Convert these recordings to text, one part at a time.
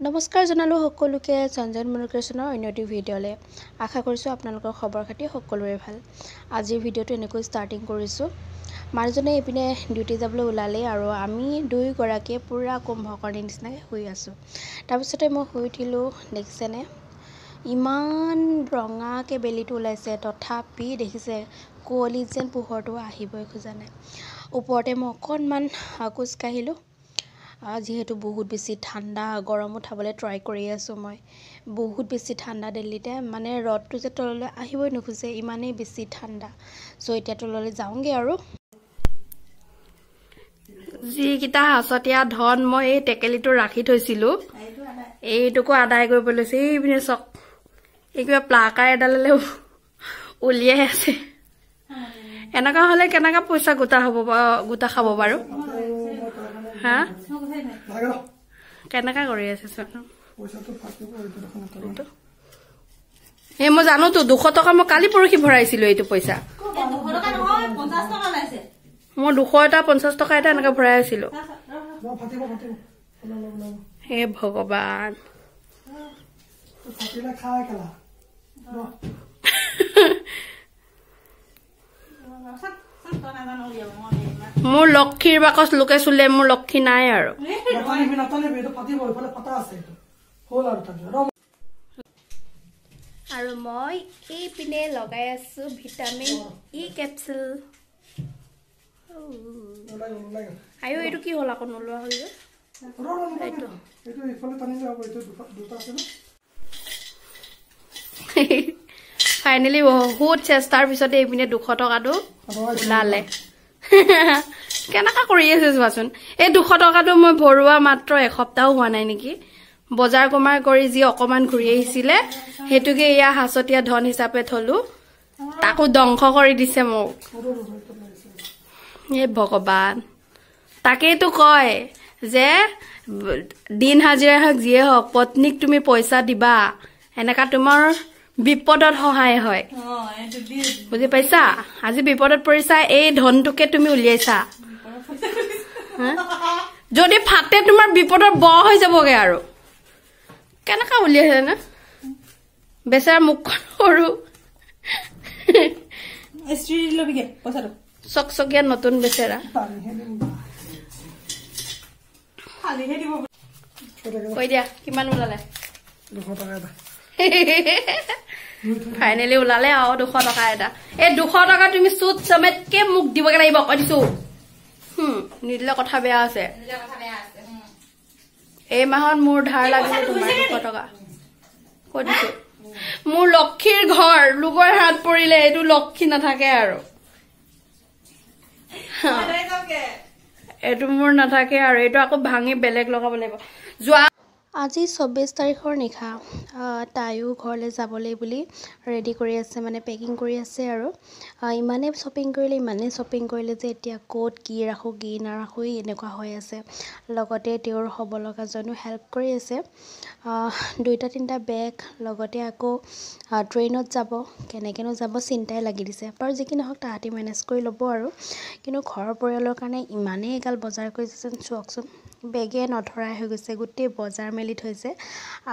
নমস্কাৰ জনালো সকলোকে সঞ্জন মনোক্ৰেচনৰ অন্যটি ভিডিঅ'লে আশা কৰিছো আপোনালোকৰ খবৰ খাতি সকলোৰে ভাল আজিৰ ভিডিঅ'টো এনেকৈ ষ্টাৰ্টিং কৰিছো মাৰজনে এপিনে ডিউটি যাবলৈ ওলালে আৰু আমি দুই গৰাকী পুৰা কুম্ভকৰ্ণীৰ নিচিনাকৈ শুই আছো তাৰপিছতে মই শুই উঠিলো দেখিছেনে ইমান ৰঙাকে বেলিটো ওলাইছে তথাপি দেখিছে কুঁৱলী যেন পোহৰটো আহিবই খোজা নাই ওপৰতে মই অকণমান খোজ কাঢ়িলো যেহেতু বহুত বেছি ঠাণ্ডা গৰম উঠাবলৈ ট্ৰাই কৰি আছো মই বহুত বেছি ঠাণ্ডা দিল্লীতে মানে ৰদটো যে তললৈ আহিবই নোখোজে ইমানেই বেছি ঠাণ্ডা সো এতিয়া তললৈ যাওঁগে আৰু যি কিটা হাসতিয়া ধন মই এই টেকেলিটো ৰাখি থৈছিলো এইটুকু আদায় কৰিব লৈছে এই বিনে চক এই কিবা প্লাকাৰ এডাললে উলিয়াই আছে এনেকা হলে কেনেকা পইচা গোটা খাব বাৰু হা কেনেকা কৰি আছে মই জানো তো 200 টকা মই কালি পৰহি ভৰাইছিলো এইটো পইচা মই 200 এটা 50 টকা এটা এনেকা ভৰাই আছিলো হে ভগৱান মোৰ লক্ষীৰ বাকচ লোকে চুলে মোৰ লক্ষী নাই আৰু আৰু মই এই পিনে লগাই আছো ভিটামিন ই কেপচুল আয়ো এইটো কি হল আকৌ নলোৱা হল যে ফাইনেলি বহুত চেষ্টাৰ পিছতে এইপিনে 200 টকাটো ওলালে কেনেকা কৰি আছে চোৱাচোন এই 200 টকাটো মই ভৰুৱা মাত্ৰ এসপ্তাহ হোৱা নাই নেকি বজাৰ কমাৰ কৰি যি অকমান ঘূৰি আহিছিলে হেতুকে ইয়া হাসতিয়া ধন হিচাপে থলো তাকো ধ্বংস কৰি দিছে মোক হে ভগৱান তাকেইতো কয় যে দিন হাজিৰা হক যিয়ে হক পত্নীক তুমি পইচা দিবা এনেকা তোমাৰ বিপদত সহায় হয় বুজি পাইছা আজি বিপদত পৰিছা এই ধনটোকে তুমি উলিয়াইছা যদি ফাটে তোমাৰ বিপদত ব হৈ যাবগে আৰু কেনেকা উলিয়াইছে না বেচাৰ মুখখন সৰু স্ত্ৰী লবিকে পইচাটো চকচকীয়া নতুন বেচাৰা কৈ দিয়া কিমান ওলালে 200 টকা এটা ফাইনেলি ওলালে আৰু 200 টকা এটা এই 200 টকা তুমি সুদ সমেতকে মুখ দিবগে লাগিব কৈ দিছো নিদিলে কথা বেয়া আছে এই মাহত মোৰ ধাৰ লাগিলে তোমাৰ 200 টকা কৈ দিছো মোৰ লক্ষীৰ ঘৰ লোকৰ হাত পৰিলে এইটো লক্ষী নাথাকে আৰু এইটো মোৰ নাথাকে আৰু এইটো আকৌ ভাঙি বেলেগ লগাব লাগিব যোৱা আজি 24 তাৰিখৰ নিখা তাইও ঘৰলৈ যাবলৈ বুলি ৰেডি কৰি আছে মানে পেকিং কৰি আছে আৰু ইমানে শ্বপিং কৰিলে যে এতিয়া কোট কি ৰাখো কি নাৰাখো এনেকুৱা হৈ আছে লগতে তেওঁৰ হ'ব লগা জনো হেল্প কৰি আছে দুইটা তিনটা বেগ লগতে আকৌ ট্ৰেইনত যাব কেনেকেনো যাব চিন্তাই লাগি দিছে বাৰু যি কি নহওক তাহাঁতি মেনেজ কৰি ল'ব আৰু কিন্তু ঘৰৰ পৰিয়ালৰ কাৰণে ইমানেই এগাল বজাৰ কৰিছে চোৱাকচোন বেগে নধৰাই হৈ গৈছে গোটেই বজাৰ মেলি থৈছে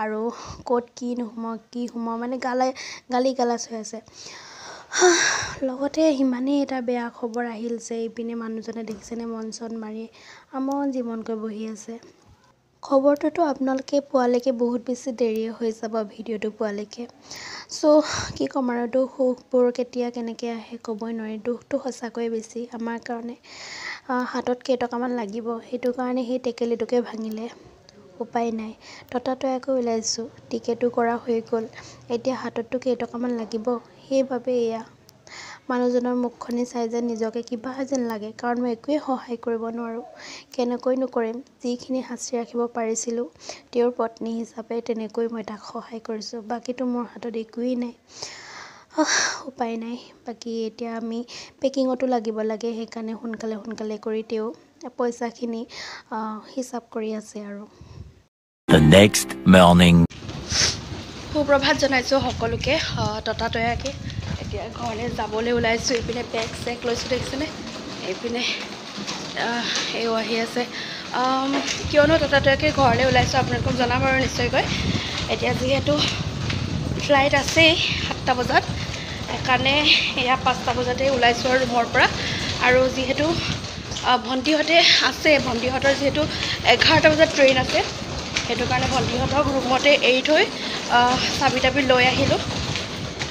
আৰু কোট কি নোহোমা মানে গালি গালাচ হৈ আছে লগতে ইমানেই এটা বেয়া খবৰ আহিল যে ইপিনে মানুহজনে দেখিছেনে মন চন মাৰি আমন জীৱনকৈ বহি আছে খবৰটোতো আপোনালোকে পোৱালৈকে বহুত বেছি দেৰি হৈ যাব ভিডিঅ'টো পোৱালৈকে সো কি ক'ম আৰু দুখবোৰ কেতিয়া কেনেকৈ আহে ক'বই নোৱাৰি দুখটো সঁচাকৈয়ে বেছি আমাৰ কাৰণে হাতত কেইটকামান লাগিব সেইটো কাৰণে সেই টেকেলিটোকে ভাঙিলে উপায় নাই ততাতৈয়াকৈ ওলাইছোঁ টিকেটো কৰা হৈ গ'ল এতিয়া হাতততো কেইটকামান লাগিব সেইবাবে এয়া মানুহজনৰ মুখখনি চাই যেন নিজকে কিবা যেন লাগে কাৰণ মই একোৱেই সহায় কৰিব নোৱাৰোঁ কেনেকৈ নকৰিম যিখিনি সাঁচি ৰাখিব পাৰিছিলোঁ তেওঁৰ পত্নী হিচাপে তেনেকৈ মই তাক সহায় কৰিছোঁ বাকীটো মোৰ হাতত একোৱেই নাই উপায় নাই বাকী এতিয়া আমি পেকিঙতো লাগিব লাগে সেইকাৰণে সোনকালে কৰি তেওঁ পইচাখিনি হিচাপ কৰি আছে আৰু The next morning সুপ্ৰভাত জনাইছোঁ সকলোকে ততাতৈয়াকৈ এতিয়া ঘৰলৈ যাবলৈ ওলাইছোঁ এইপিনে বেগ চেগ লৈছোঁ দেখিছেনে এইপিনে এও আহি আছে কিয়নো ততাতৈয়াকৈ ঘৰলৈ ওলাইছোঁ আপোনালোকক জনাম আৰু নিশ্চয়কৈ। এতিয়া যিহেতু ফ্লাইট আছেই 7টা বজাত, সেইকাৰণে এয়া 5টা বজাতেই ওলাইছোঁ আৰু ৰুমৰ পৰা। আৰু যিহেতু ভণ্টিহঁতে আছে, ভণ্টিহঁতৰ যিহেতু 11টা বজাত ট্ৰেইন আছে, সেইটো কাৰণে ভণ্টিহঁতক ৰুমতে এৰি থৈ চাবি তাবি লৈ আহিলোঁ।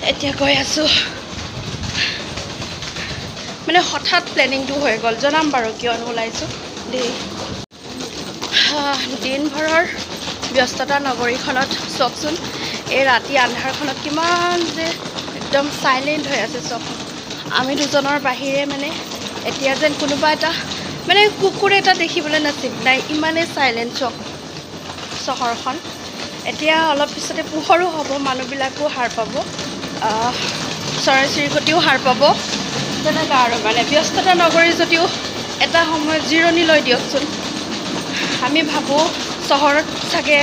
এতিয়া গৈ আছোঁ, মানে হঠাৎ প্লেনিংটো হৈ গ'ল, জনাম বাৰু কিয়নো ওলাইছোঁ দেই। দিনভৰৰ ব্যস্ততা নগৰীখনত চাওকচোন, এই ৰাতি আন্ধাৰখনত কিমান যে একদম চাইলেণ্ট হৈ আছে চব। আমি দুজনৰ বাহিৰে মানে এতিয়া যেন কোনোবা এটা মানে কুকুৰ এটা দেখিবলৈ নাছিল নাই, ইমানেই চাইলেণ্ট চহৰখন। এতিয়া অলপ পিছতে পোহৰো হ'ব, মানুহবিলাকো সাৰ পাব, চৰাই চিৰিকটিও সাৰ পাব, তেনেকুৱা আৰু মানে ব্যস্ততা নগৰী যদিও এটা সময়ত জিৰণি লৈ দিয়কচোন। আমি ভাবোঁ চহৰত চাগে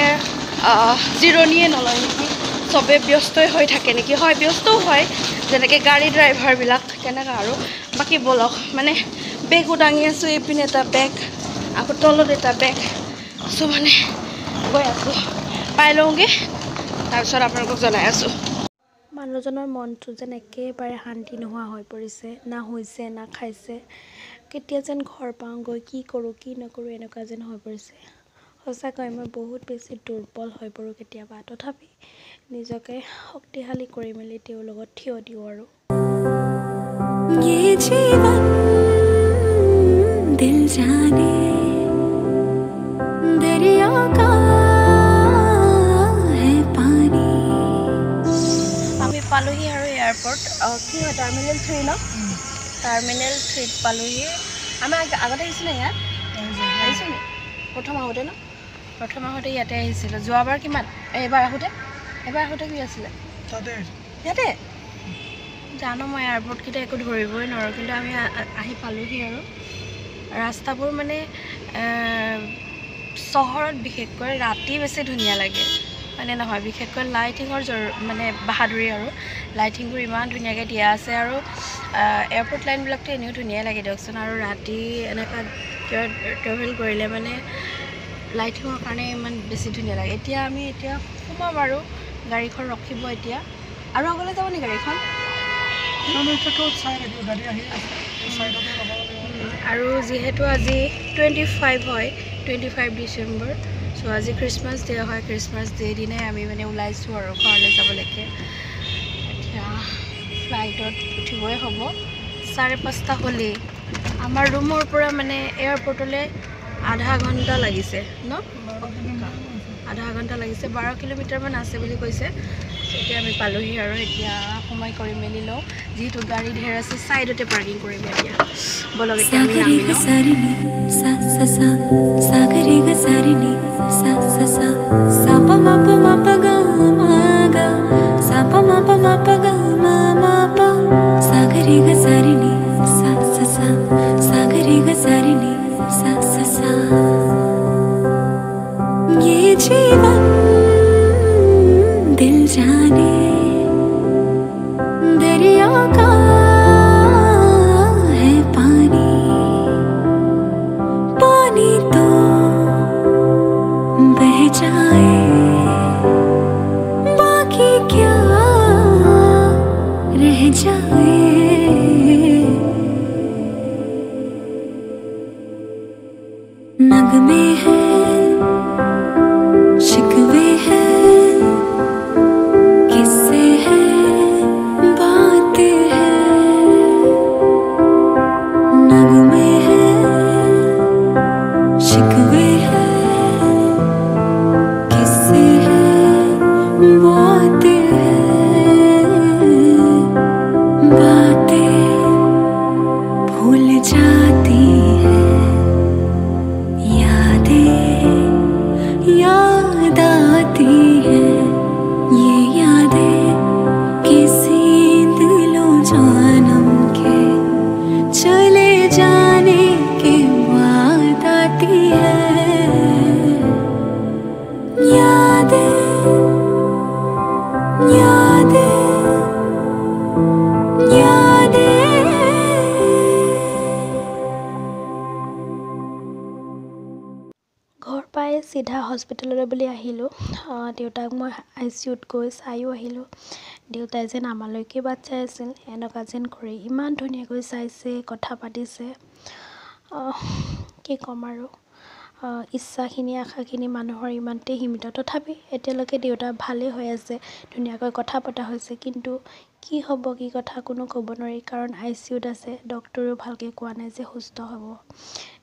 জিৰণিয়ে নলয় নেকি, চবেই ব্যস্তই হৈ থাকে নেকি। হয়, ব্যস্তও হয়, যেনেকৈ গাড়ী ড্ৰাইভাৰবিলাক, তেনেকুৱা আৰু। বাকী বলক, মানে বেগো দাঙি আছোঁ, এইপিনে এটা বেগ, আকৌ তলত এটা বেগ, চ' মানে গৈ আছোঁ, পাই লওঁগৈ, তাৰপিছত আপোনালোকক জনাই আছোঁ। মানুহজনৰ মনটো যেন একেবাৰে শান্তি নোহোৱা হৈ পৰিছে, না হৈছে না খাইছে। কেতিয়া যেন ঘৰ পাওঁগৈ, কি কৰোঁ কি নকৰোঁ এনেকুৱা যেন হৈ পৰিছে। সঁচাকৈ মই বহুত বেছি দুৰ্বল হৈ পৰোঁ কেতিয়াবা, তথাপি নিজকে শক্তিশালী কৰি মেলি তেওঁৰ লগত থিয় দিওঁ আৰু। দিল জানে দৰিয়া কা হে পানী। আমি পালোহি আৰু এয়াৰপৰ্ট, কি হয় টাৰ্মিনেল 3 ন? টাৰ্মিনেল 3 পালোহি। আমি আগতে আহিছোঁ নে ইয়াত? আহিছোঁ নি প্ৰথম আহোঁতে ন? প্ৰথম আহোঁতে ইয়াতে আহিছিলোঁ। যোৱাবাৰ কিমান? এবাৰ আহোঁতে কি আছিলে? ইয়াতে জানো, মই এয়াৰপৰ্টকেইটা একো ধৰিবই নোৱাৰোঁ, কিন্তু আমি আহি পালোহি আৰু। ৰাস্তাবোৰ মানে চহৰত বিশেষকৈ ৰাতি বেছি ধুনীয়া লাগে, মানে নহয়, বিশেষকৈ লাইটিঙৰ মানে বাহাদুৰি আৰু। লাইটিংবোৰ ইমান ধুনীয়াকৈ দিয়া আছে, আৰু এয়াৰপৰ্ট লাইনবিলাকতো এনেও ধুনীয়াই লাগে দিয়কচোন, আৰু ৰাতি এনেকুৱা কিবা ট্ৰেভেল কৰিলে মানে লাইটিঙৰ কাৰণে ইমান বেছি ধুনীয়া লাগে। এতিয়া সোমাম আৰু, গাড়ীখন ৰখিব এতিয়া। আৰু আগলৈ যাব নেকি গাড়ীখন? আৰু যিহেতু আজি 25 হয়, 25 ডিচেম্বৰ, চ' আজি খ্ৰীষ্টমাছ ডে হয়। খ্ৰীষ্টমাছ ডে দিনাই আমি মানে ওলাইছোঁ আৰু ঘৰলৈ যাবলৈকে। এতিয়া ফ্লাইটত উঠিবই হ'ব, 5:30 হ'লেই। আমাৰ ৰুমৰ পৰা মানে এয়াৰপৰ্টলৈ আধা ঘণ্টা লাগিছে ন? আধা ঘণ্টা লাগিছে, 12 কিলোমিটাৰমান আছে বুলি কৈছে। এতিয়া আমি পালোহি আৰু, এতিয়া সময় কৰি মেলি লওঁ, যিহেতু গাড়ী ঢেৰ আছে, ছাইডতে পাৰ্কিং কৰিম এতিয়া। বলক এতিয়া আমি নামি লওঁ। दिल जाने दरिया का है पानी, पानी तो बह जाए, बाकी क्या रह जाए। नगमे हैं, शिकवे हैं, किस्से हैं, बातें हैं। नगमे हैं, शिकवे हैं, किस्से हैं, बातें हैं। बातें भूल जाती हैं, याद आती है, ये यादें किसी दिलो जानम के चले जाने के बाद आती है। यादें হস্পিটেললৈ বুলি আহিলোঁ দেউতাক মই ICUত গৈ চাইও আহিলোঁ দেউতাই যেন আমালৈকে বাট চাই আছিল এনেকুৱা যেন কৰি ইমান ধুনীয়াকৈ চাইছে কথা পাতিছে কি ক'ম আৰু ইচ্ছাখিনি আশাখিনি মানুহৰ ইমানতেই সীমিত তথাপি এতিয়ালৈকে দেউতা ভালেই হৈ আছে ধুনীয়াকৈ কথা পতা হৈছে কিন্তু কি হ'ব কি কথা কোনো ক'ব নোৱাৰি কাৰণ ICUত আছে ডক্টৰেও ভালকৈ কোৱা নাই যে সুস্থ হ'ব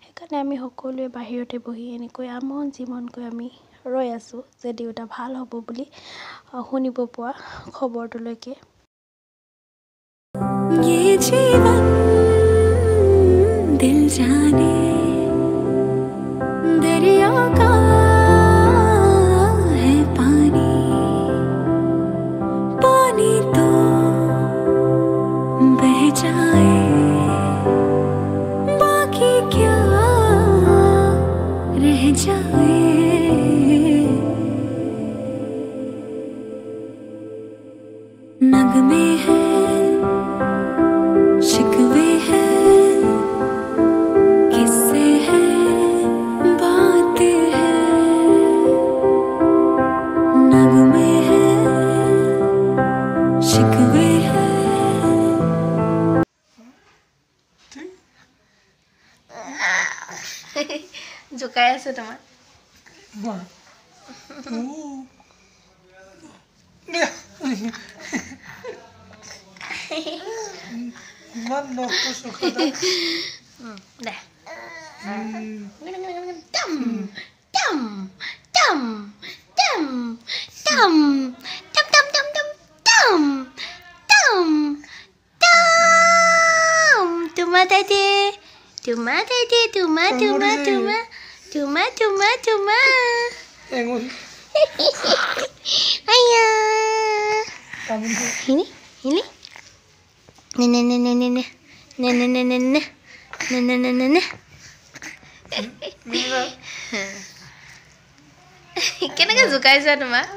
সেইকাৰণে আমি সকলোৱে বাহিৰতে বহি এনেকৈ আমন জিমনকৈ আমি ৰৈ আছোঁ যে দেউতা ভাল হ'ব বুলি শুনিব পোৱা খবৰটোলৈকে ये जीवन दिल जाने दरिया का है पानी पानी तो बह जाए बाकी क्या रह जाए नगमे हैं शिकवे हैं किस्से हैं बातें हैं नगमे हैं शिकवे हैं জোকাই আছে তোমাৰ ইমান নষ্ট চোকা দে টম টম টম টম টম টম টম টম টম টম টম টম তোমা দাদে তোমা দাদে তোমা তোমা তোমা তোমা তোমা তোমা এঙুল আয়া তামোল হিনি হিনি নে নে নে নে নে নে নে নে নে নে নে নে নে নে নে কেনেকৈ জোকাইছা তোমাক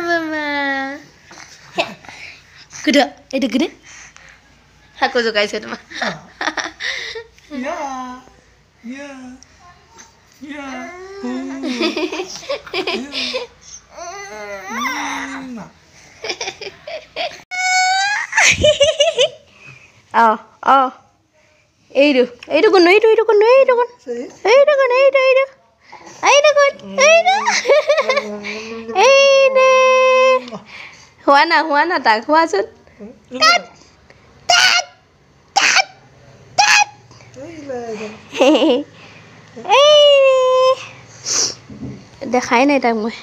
মামা গুড এইটো গুড আকৌ জোকাইছে তোমাক ইয়া ইয়া ইয়া এইটো কোন এইটো কোন এইটো কোন এইটো কোন এইটো এইটো এইটো কোন এইটো হোৱা না তাক হোৱাচোন দেখাই নাই তাক মই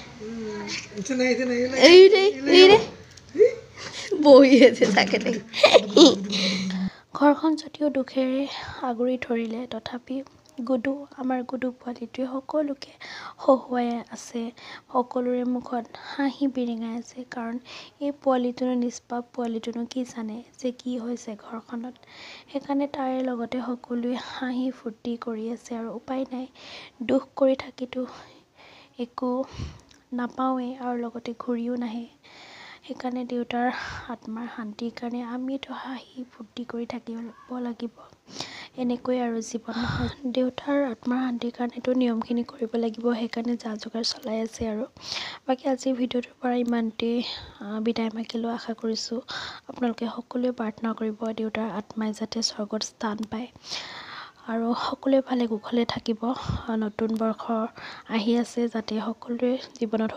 বহি আছে চাকে ঘৰখন যদিও দুখেৰে আগুৰি ধৰিলে তথাপি আমাৰ গুডু পোৱালিটোৱে সকলোকে হহুৱাই আছে সকলোৰে মুখত হাঁহি বিৰিঙাই আছে কাৰণ এই পোৱালিটোনো নিষ্পাপ পোৱালিটোনো কি জানে যে কি হৈছে ঘৰখনত সেইকাৰণে তাৰে লগতে সকলোৱে হাঁহি ফূৰ্তি কৰি আছে আৰু উপায় নাই দুখ কৰি থাকিতো একো নাপাওঁৱেই আৰু লগতে ঘূৰিও নাহে সেইকাৰণে দেউতাৰ আত্মাৰ শান্তিৰ কাৰণে আমিতো হাঁহি ফূৰ্তি কৰি থাকিব লাগিব এনেকৈ আৰু জীৱন নহয় দেউতাৰ আত্মাৰ শান্তিৰ কাৰণেতো নিয়মখিনি কৰিব লাগিব সেইকাৰণে যা যোগাৰ চলাই আছে আৰু বাকী আজিৰ ভিডিঅ'টোৰ পৰা ইমানতেই বিদায় মাগিলোঁ আশা কৰিছোঁ আপোনালোকে সকলোৱে প্ৰাৰ্থনা কৰিব দেউতাৰ আত্মাই যাতে স্বৰ্গত স্থান পায় আৰু সকলোৱে ভালে কুশলে থাকিব নতুন বৰ্ষ আহি আছে যাতে সকলোৰে জীৱনত